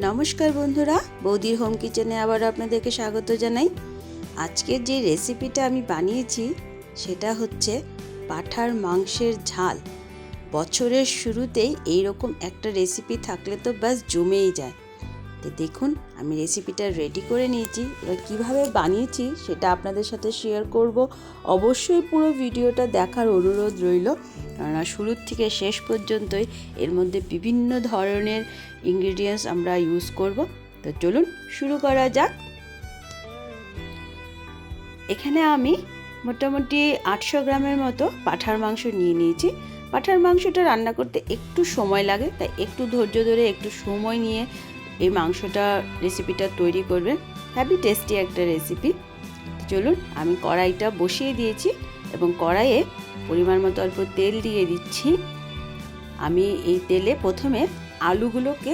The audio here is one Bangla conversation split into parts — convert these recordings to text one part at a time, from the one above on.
নমস্কার বন্ধুরা, বৌদির হোম কিচেনে আবার আপনাদেরকে স্বাগত জানাই। আজকের যে রেসিপিটা আমি বানিয়েছি সেটা হচ্ছে পাঁঠার মাংসের ঝাল। বছরের শুরুতেই এইরকম একটা রেসিপি থাকলে তো ব্যাস জমেই যায়। তো দেখুন, আমি রেসিপিটা রেডি করে নিয়েছি। এবার কীভাবে বানিয়েছি সেটা আপনাদের সাথে শেয়ার করব। অবশ্যই পুরো ভিডিওটা দেখার অনুরোধ রইল, কেননা শুরুর থেকে শেষ পর্যন্তই এর মধ্যে বিভিন্ন ধরনের ইনগ্রিডিয়েন্টস আমরা ইউজ করব। তো চলুন শুরু করা যাক। এখানে আমি মোটামুটি 800 গ্রামের মতো পাঁঠার মাংস নিয়ে নিয়েছি। পাঁঠার মাংসটা রান্না করতে একটু সময় লাগে, তাই একটু ধৈর্য ধরে একটু সময় নিয়ে এই মাংসটা রেসিপিটা তৈরি করবেন। হ্যাভি টেস্টি একটা রেসিপি। চলুন, আমি কড়াইটা বসিয়ে দিয়েছি এবং কড়াইয়ে পরিমাণ মতো অল্প তেল দিয়ে দিচ্ছি। আমি এই তেলে প্রথমে আলুগুলোকে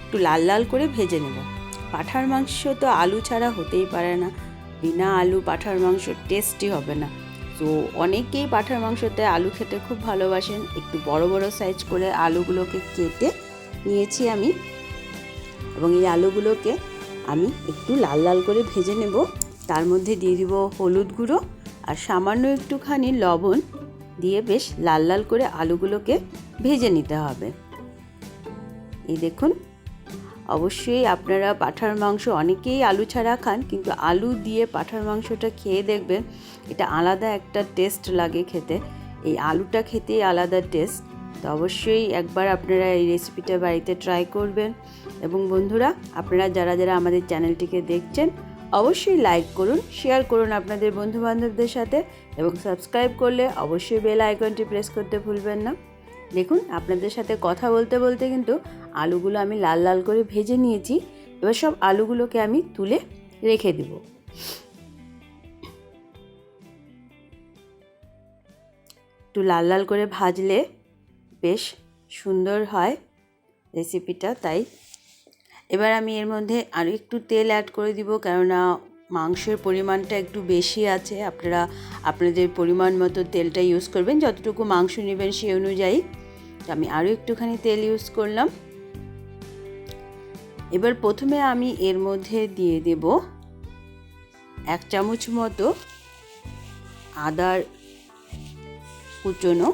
একটু লাল লাল করে ভেজে নেব। পাঁঠার মাংস তো আলু ছাড়া হতেই পারে না, বিনা আলু পাঁঠার মাংস টেস্টি হবে না। তো অনেকেই পাঁঠার মাংসতে আলু খেতে খুব ভালোবাসেন। একটু বড় বড় সাইজ করে আলুগুলোকে কেটে নিয়েছি আমি, এবং এই আলুগুলোকে আমি একটু লাল লাল করে ভেজে নেব। তার মধ্যে দিয়ে দিব হলুদ গুঁড়ো আর সামান্য একটুখানি লবণ দিয়ে বেশ লাল লাল করে আলুগুলোকে ভেজে নিতে হবে। এই দেখুন, অবশ্যই আপনারা পাঁঠার মাংস অনেকেই আলু ছাড়া খান, কিন্তু আলু দিয়ে পাঁঠার মাংসটা খেয়ে দেখবেন, এটা আলাদা একটা টেস্ট লাগে খেতে। এই আলুটা খেতেই আলাদা টেস্ট। তো অবশ্যই একবার আপনারা এই রেসিপিটা বাড়িতে ট্রাই করবেন। এবং বন্ধুরা, আপনারা যারা যারা আমাদের চ্যানেলটিকে দেখছেন অবশ্যই লাইক করুন, শেয়ার করুন আপনাদের বন্ধুবান্ধবদের সাথে, এবং সাবস্ক্রাইব করলে অবশ্যই বেল আইকনটি প্রেস করতে ভুলবেন না। দেখুন, আপনাদের সাথে কথা বলতে বলতে কিন্তু আলুগুলো আমি লাল লাল করে ভেজে নিয়েছি। এবার সব আলুগুলোকে আমি তুলে রেখে দেব। একটু লাল লাল করে ভাজলে বেশ সুন্দর হয় রেসিপিটা, তাই এবার আমি এর মধ্যে আরও একটু তেল অ্যাড করে দিব, কেননা মাংসের পরিমাণটা একটু বেশি আছে। আপনারা আপনাদের পরিমাণ মতো তেলটা ইউজ করবেন, যতটুকু মাংস নেবেন সেই অনুযায়ী। তো আমি আরও একটুখানি তেল ইউজ করলাম। এবার প্রথমে আমি এর মধ্যে দিয়ে দেব 1 চামচ মতো আদার কুচনো।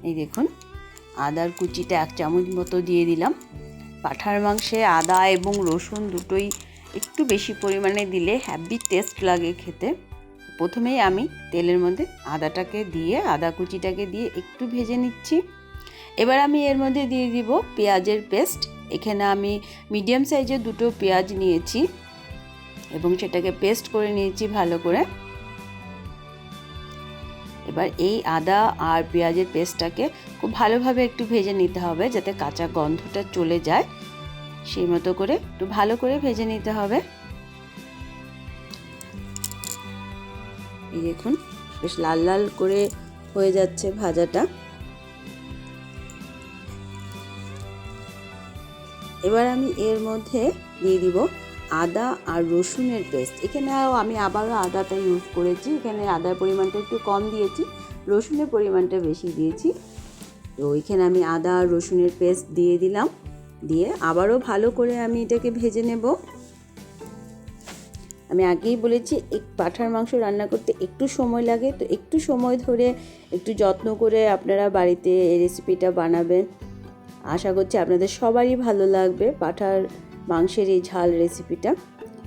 এই দেখুন, আদার কুচিটা 1 চামচ মতো দিয়ে দিলাম। পাঁঠার মাংসে আদা এবং রসুন দুটোই একটু বেশি পরিমাণে দিলে হ্যাভি টেস্ট লাগে খেতে। প্রথমেই আমি তেলের মধ্যে আদাটাকে দিয়ে, আদা কুচিটাকে দিয়ে একটু ভেজে নিচ্ছি। এবার আমি এর মধ্যে দিয়ে দিব পেঁয়াজের পেস্ট। এখানে আমি মিডিয়াম সাইজের 2টো পেঁয়াজ নিয়েছি এবং সেটাকে পেস্ট করে নিয়েছি ভালো করে। এবার এই আদা আর পেঁয়াজের পেস্টটাকে খুব ভালোভাবে একটু ভেজে নিতে হবে, যাতে কাঁচা গন্ধটা চলে যায়। সেই মতো করে একটু ভালো করে ভেজে নিতে হবে। এই দেখুন, বেশ লাল লাল করে হয়ে যাচ্ছে ভাজাটা। এবার আমি এর মধ্যে দিয়ে দিব আদা আর রসুনের পেস্ট। এখানে আমি আবারও আদাটা ইউজ করেছি। এখানে আদার পরিমাণটা একটু কম দিয়েছি, রসুনের পরিমাণটা বেশি দিয়েছি। তো এখানে আমি আদা আর রসুনের পেস্ট দিয়ে দিলাম, দিয়ে আবারও ভালো করে আমি এটাকে ভেজে নেব। আমি আগেই বলেছি এই পাঁঠার মাংস রান্না করতে একটু সময় লাগে, তো একটু সময় ধরে একটু যত্ন করে আপনারা বাড়িতে এই রেসিপিটা বানাবেন। আশা করছি আপনাদের সবারই ভালো লাগবে পাঁঠার মাংসের এই ঝাল রেসিপিটা।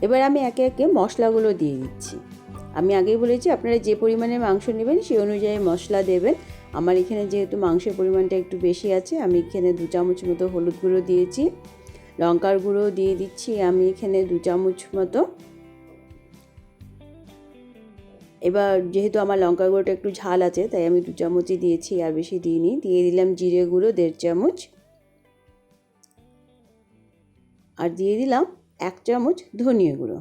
এবার আমি একে একে মশলাগুলো দিয়ে দিচ্ছি। আমি আগেই বলেছি আপনারা যে পরিমাণে মাংস নেবেন সেই অনুযায়ী মশলা দেবেন। আমার এখানে যেহেতু মাংসের পরিমাণটা একটু বেশি আছে, আমি এখানে 2 চামচ মতো হলুদ গুঁড়ো দিয়েছি, লঙ্কার গুঁড়ো দিয়ে দিচ্ছি আমি এখানে 2 চামচ মতো। এবার যেহেতু আমার লঙ্কার গুঁড়োটা একটু ঝাল আছে, তাই আমি 2 চামচই দিয়েছি, আর বেশি দিইনি। দিয়ে দিলাম জিরে গুঁড়ো 1.5 চামচ, আর দিয়ে দিলাম 1 চামচ ধনিয়া গুঁড়ো।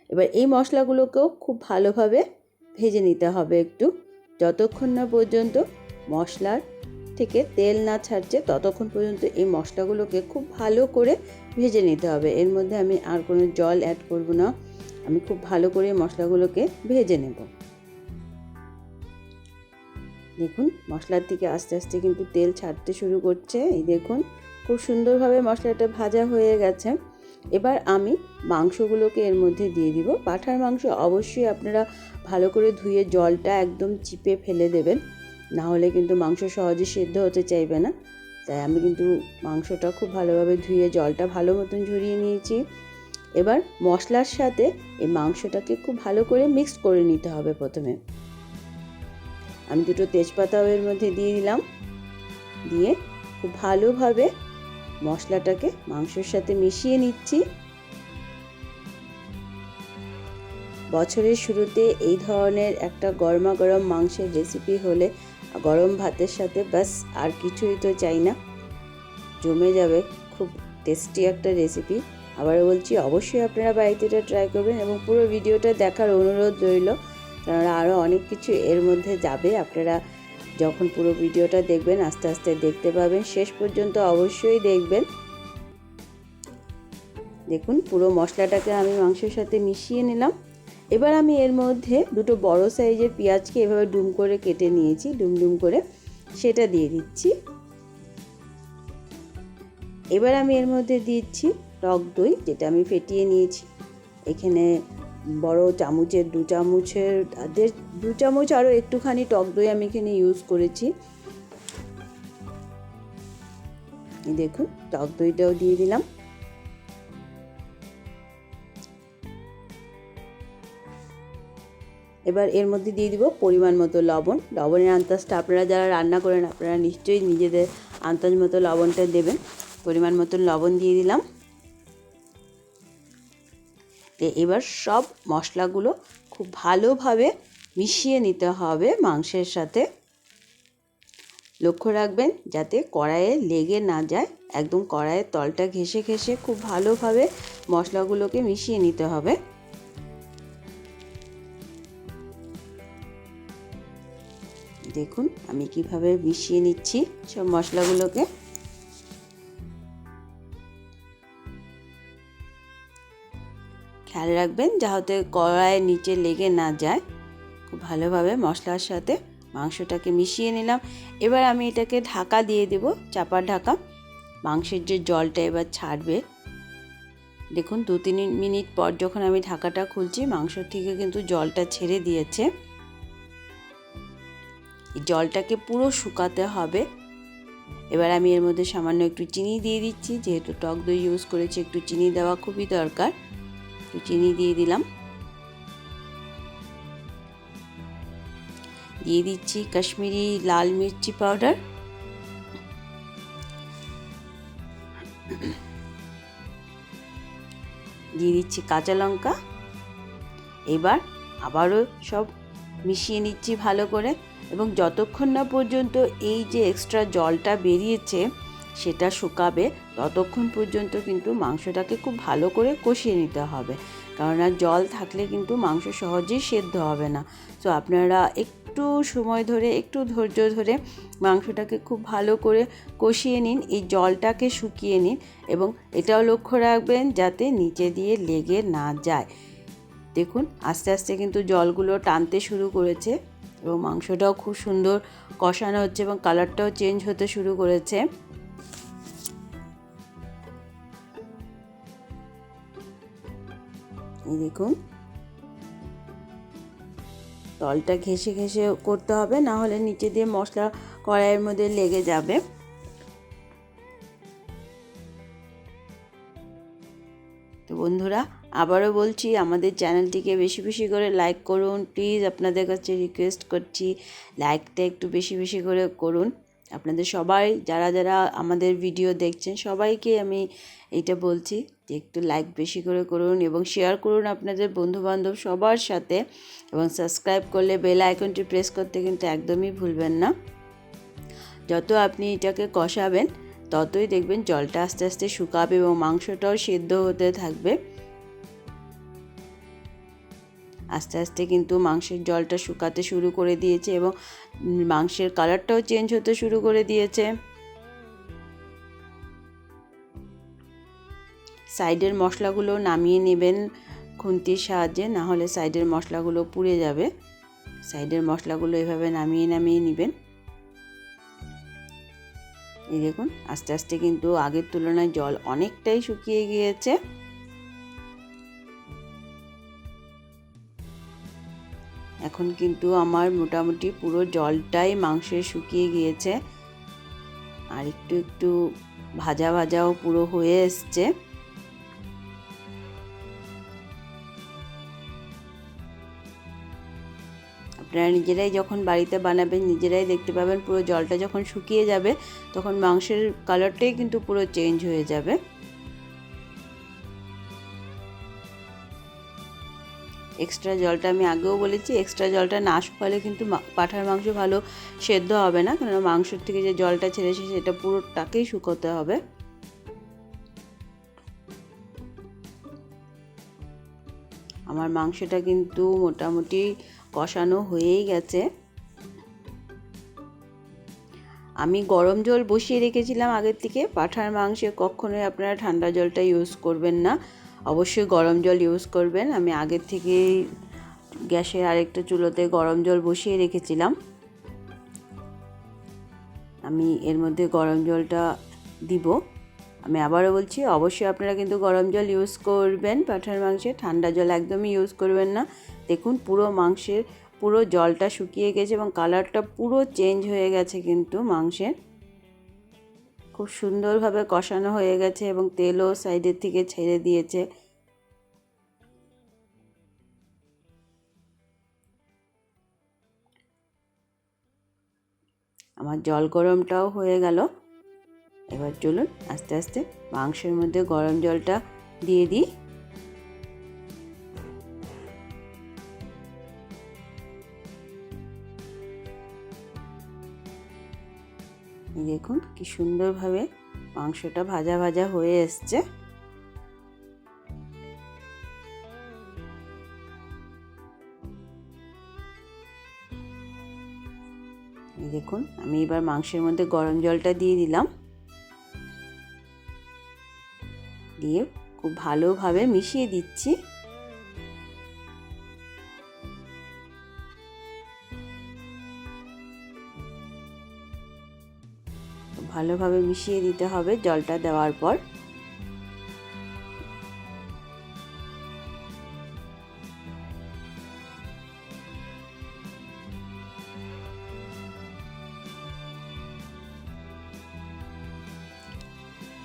এবার এই মশলাগুলোকেও খুব ভালোভাবে ভেজে নিতে হবে একটু, যতক্ষণ না পর্যন্ত মশলার থেকে তেল না ছাড়ছে ততক্ষণ পর্যন্ত এই মশলাগুলোকে খুব ভালো করে ভেজে নিতে হবে। এর মধ্যে আমি আর কোনো জল অ্যাড করব না, আমি খুব ভালো করে মশলাগুলোকে ভেজে নেব। দেখুন, মশলার থেকে আস্তে আস্তে কিন্তু তেল ছাড়তে শুরু করছে। এই দেখুন, খুব সুন্দরভাবে মশলাটা ভাজা হয়ে গেছে। এবার আমি মাংসগুলোকে এর মধ্যে দিয়ে দিব। পাঁঠার মাংস অবশ্যই আপনারা ভালো করে ধুয়ে জলটা একদম চিপে ফেলে দেবেন, না হলে কিন্তু মাংস সহজে সেদ্ধ হতে চাইবে না। তাই আমি কিন্তু মাংসটা খুব ভালোভাবে ধুয়ে জলটা ভালো মতন ঝরিয়ে নিয়েছি। এবার মশলার সাথে এই মাংসটাকে খুব ভালো করে মিক্স করে নিতে হবে। প্রথমে আমি 2টো তেজপাতাও এর মধ্যে দিয়ে দিলাম, দিয়ে খুব ভালোভাবে মশলাটাকে মাংসের সাথে মিশিয়ে নিচ্ছি। বছরের শুরুতে এই ধরনের একটা গরমা গরম মাংসের রেসিপি হলে গরম ভাতের সাথে ব্যাস আর কিছুই তো চাই না, জমে যাবে। খুব টেস্টি একটা রেসিপি। আবারও বলছি, অবশ্যই আপনারা বাড়িতে এটা ট্রাই করবেন এবং পুরো ভিডিওটা দেখার অনুরোধ রইল, কারণ আরও অনেক কিছু এর মধ্যে যাবে। আপনারা যখন পুরো ভিডিওটা দেখবেন আস্তে আস্তে দেখতে পাবেন, শেষ পর্যন্ত অবশ্যই দেখবেন। দেখুন পুরো মশলাটাকে আমি মাংসের সাথে মিশিয়ে নিলাম। এবার আমি এর মধ্যে 2টো বড় সাইজের পেঁয়াজকে এভাবে ডুম করে কেটে নিয়েছি, ডুম করে সেটা দিয়ে দিচ্ছি। এবার আমি এর মধ্যে দিচ্ছি টক দই, যেটা আমি ফেটিয়ে নিয়েছি। এখানে বড় চামচের 2 চামচ আরও একটুখানি টক দই আমি এখানে ইউজ করেছি। দেখুন টক দইটাও দিয়ে দিলাম। এবার এর মধ্যে দিয়ে দিব পরিমাণ মতো লবণ। লবণের আন্দাজটা আপনারা যারা রান্না করেন আপনারা নিশ্চয়ই নিজেদের আন্দাজ মতো লবণটা দেবেন। পরিমাণ মতো লবণ দিয়ে দিলাম। এবার সব মশলাগুলো খুব ভালোভাবে মিশিয়ে নিতে হবে মাংসের সাথে। লক্ষ্য রাখবেন যাতে কড়াইয়ে লেগে না যায়, একদম কড়াইয়ের তলটা ঘেঁষে ঘেঁষে খুব ভালোভাবে মশলাগুলোকে মিশিয়ে নিতে হবে। দেখুন আমি কিভাবে মিশিয়ে নিচ্ছি সব মশলাগুলোকে। খেয়াল রাখবেন যাতে কড়াইয়ের নিচে লেগে না যায়। খুব ভালোভাবে মশলার সাথে মাংসটাকে মিশিয়ে নিলাম। এবার আমি এটাকে ঢাকা দিয়ে দেব, চাপা ঢাকা। মাংসের যে জলটা এবার ছাড়বে। দেখুন 2-3 মিনিট পর যখন আমি ঢাকাটা খুলছি, মাংস থেকে কিন্তু জলটা ছেড়ে দিয়েছে। এই জলটাকে পুরো শুকাতে হবে। এবার আমি এর মধ্যে সামান্য একটু চিনি দিয়ে দিচ্ছি, যেহেতু টক দই ইউজ করেছি একটু চিনি দেওয়া খুবই দরকার। একটু চিনি দিয়ে দিলাম। দিয়ে দিচ্ছি কাশ্মীরি লাল মির্চি পাউডার। দিয়ে দিচ্ছি কাঁচা লঙ্কা। এবার আবারও সব মিশিয়ে নিচ্ছি ভালো করে, এবং যতক্ষণ না পর্যন্ত এই যে এক্সট্রা জলটা বেরিয়েছে সেটা শুকাবে ততক্ষণ পর্যন্ত কিন্তু মাংসটাকে খুব ভালো করে কষিয়ে নিতে হবে, কেননা জল থাকলে কিন্তু মাংস সহজেই সেদ্ধ হবে না। তো আপনারা একটু সময় ধরে, একটু ধৈর্য ধরে মাংসটাকে খুব ভালো করে কষিয়ে নিন, এই জলটাকে শুকিয়ে নিন, এবং এটাও লক্ষ্য রাখবেন যাতে নিচে দিয়ে লেগে না যায়। দেখুন আস্তে আস্তে কিন্তু জলগুলো টানতে শুরু করেছে এবং মাংসটাও খুব সুন্দর কষানো হচ্ছে এবং কালারটাও চেঞ্জ হতে শুরু করেছে। এই দেখুন তলটা ঘেঁষে ঘেঁষে করতে হবে, না হলে নিচে দিয়ে মশলা কড়াইয়ের মধ্যে লেগে যাবে। তো বন্ধুরা আবারও বলছি, আমাদের চ্যানেলটিকে বেশি বেশি করে লাইক করুন প্লিজ, আপনাদের কাছে রিকোয়েস্ট করছি লাইকটা একটু বেশি বেশি করে করুন। আপনাদের সবাই যারা যারা আমাদের ভিডিও দেখছেন সবাইকে আমি এটা বলছি যে একটু লাইক বেশি করে করুন এবং শেয়ার করুন আপনাদের বন্ধুবান্ধব সবার সাথে, এবং সাবস্ক্রাইব করলে বেল আইকনটি প্রেস করতে কিন্তু একদমই ভুলবেন না। যত আপনি এটাকে কষাবেন ততই দেখবেন জলটা আস্তে আস্তে শুকাবে এবং মাংসটাও সেদ্ধ হতে থাকবে। আস্তে আস্তে কিন্তু মাংসের জলটা শুকাতে শুরু করে দিয়েছে এবং মাংসের কালারটাও চেঞ্জ হতে শুরু করে দিয়েছে। সাইডের মশলাগুলো নামিয়ে নেবেন খুন্তির সাহায্যে, না হলে সাইডের মশলাগুলো পুড়ে যাবে। সাইডের মশলাগুলো এভাবে নামিয়ে নামিয়ে নেবেন। এই দেখুন আস্তে আস্তে কিন্তু আগের তুলনায় জল অনেকটাই শুকিয়ে গিয়েছে। এখন কিন্তু আমার মোটামুটি পুরো জলটাই মাংসে শুকিয়ে গিয়েছে, আর একটু একটু ভাজা ভাজাও পুরো হয়ে এসছে। আপনারা নিজেরাই যখন বাড়িতে বানাবেন নিজেরাই দেখতে পাবেন, পুরো জলটা যখন শুকিয়ে যাবে তখন মাংসের কালারটাই কিন্তু পুরো চেঞ্জ হয়ে যাবে। এক্সট্রা জলটা আমি আগেও বলেছি, এক্সট্রা জলটা না শুকালে কিন্তু পাঁঠার মাংস ভালো সেদ্ধ হবে না, কারণ মাংসের থেকে যে জলটা ছেড়েছে সেটা পুরোটাকেই শুকোতে হবে। আমার মাংসটা কিন্তু মোটামুটি কষানো হয়েই গেছে। আমি গরম জল বসিয়ে রেখেছিলাম আগের থেকে। পাঁঠার মাংসে কখনোই আপনারা ঠান্ডা জলটা ইউজ করবেন না, অবশ্যই গরম জল ইউজ করবেন। আমি আগের থেকেই গ্যাসে আরেকটা চুলোতে গরম জল বসিয়ে রেখেছিলাম। আমি এর মধ্যে গরম জলটা দিব। আমি আবারও বলছি, অবশ্যই আপনারা কিন্তু গরম জল ইউজ করবেন পাঁঠার মাংসে, ঠান্ডা জল একদমই ইউজ করবেন না। দেখুন পুরো মাংসের পুরো জলটা শুকিয়ে গেছে এবং কালারটা পুরো চেঞ্জ হয়ে গেছে কিন্তু মাংসের। খুব সুন্দরভাবে কষানো হয়ে গেছে এবং তেলও সাইডের থেকে ছেড়ে দিয়েছে। আমার জল গরমটাও হয়ে গেল। এবার চলুন আস্তে আস্তে মাংসের মধ্যে গরম জলটা দিয়ে দিই। দেখুন কি সুন্দরভাবে মাংসটা ভাজা ভাজা হয়ে এসছে। দেখুন আমি এবার মাংসের মধ্যে গরম জলটা দিয়ে দিলাম, দিয়ে খুব ভালোভাবে মিশিয়ে দিচ্ছি। ভালোভাবে মিশিয়ে দিতে হবে জলটা দেওয়ার পর।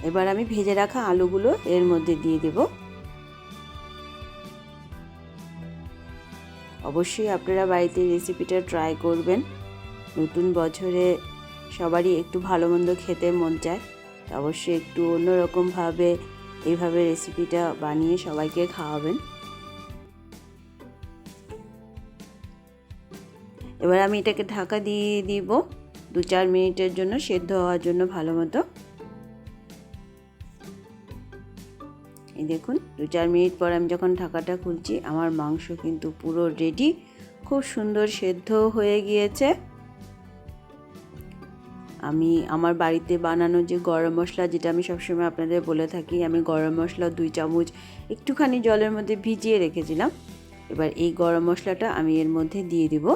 এবার আমি ভেজে রাখা আলুগুলো এর মধ্যে দিয়ে দেব। অবশ্যই আপনারা বাড়িতে রেসিপিটা ট্রাই করবেন। নতুন বছরে সবারই একটু ভালো মন্দ খেতে মন চায়, অবশ্যই একটু অন্যরকমভাবে এইভাবে রেসিপিটা বানিয়ে সবাইকে খাওয়াবেন। এবার আমি এটাকে ঢাকা দিয়ে দিব 2-4 মিনিটের জন্য, সেদ্ধ হওয়ার জন্য ভালো মতো। এই দেখুন 2-4 মিনিট পর আমি যখন ঢাকাটা খুলছি, আমার মাংস কিন্তু পুরো রেডি, খুব সুন্দর সেদ্ধ হয়ে গিয়েছে। আমি আমার বাড়িতে বানানো যে গরম মশলা, যেটা আমি সবসময় আপনাদের বলে থাকি, আমি গরম মশলা 2 চামচ একটুখানি জলের মধ্যে ভিজিয়ে রেখেছিলাম। এবার এই গরম মশলাটা আমি এর মধ্যে দিয়ে দিব।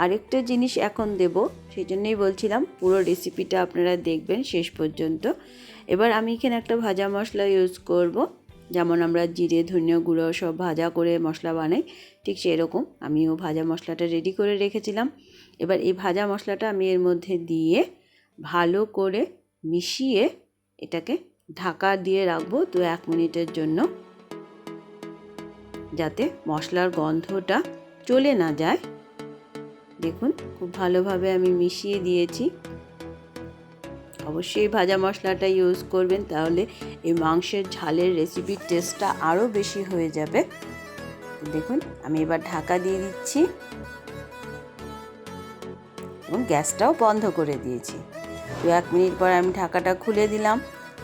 আরেকটা জিনিস এখন দেব, সেই জন্যই বলছিলাম পুরো রেসিপিটা আপনারা দেখবেন শেষ পর্যন্ত। এবার আমি এখানে একটা ভাজা মশলা ইউজ করব, যেমন আমরা জিরে ধনিয়া গুঁড়ো সব ভাজা করে মশলা বানাই, ঠিক সেরকম আমিও ভাজা মশলাটা রেডি করে রেখেছিলাম। এবার এই ভাজা মশলাটা আমি এর মধ্যে দিয়ে ভালো করে মিশিয়ে এটাকে ঢাকা দিয়ে রাখবো 2-1 মিনিটের জন্য, যাতে মশলার গন্ধটা চলে না যায়। দেখুন খুব ভালোভাবে আমি মিশিয়ে দিয়েছি। অবশ্যই ভাজা মশলাটা ইউজ করবেন, তাহলে এই মাংসের ঝালের রেসিপির টেস্টটা আরও বেশি হয়ে যাবে। দেখুন আমি এবার ঢাকা দিয়ে দিচ্ছি এবং গ্যাসটাও বন্ধ করে দিয়েছি। 2-1 মিনিট পর আমি ঢাকাটা খুলে দিলাম।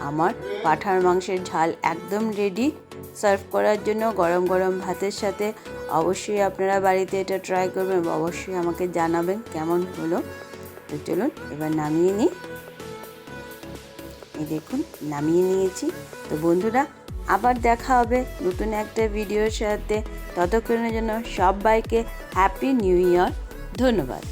আমার পাঁঠার মাংসের ঝাল একদম রেডি সার্ভ করার জন্য গরম গরম ভাতের সাথে। অবশ্যই আপনারা বাড়িতে এটা ট্রাই করবেন, অবশ্যই আমাকে জানাবেন কেমন হলো। তো চলুন এবার নামিয়ে নিই। এই দেখুন নামিয়ে নিয়েছি। তো বন্ধুরা আবার দেখা হবে নতুন একটা ভিডিওর সাথে, ততক্ষণের জন্য সবাইকে হ্যাপি নিউ ইয়ার। ধন্যবাদ।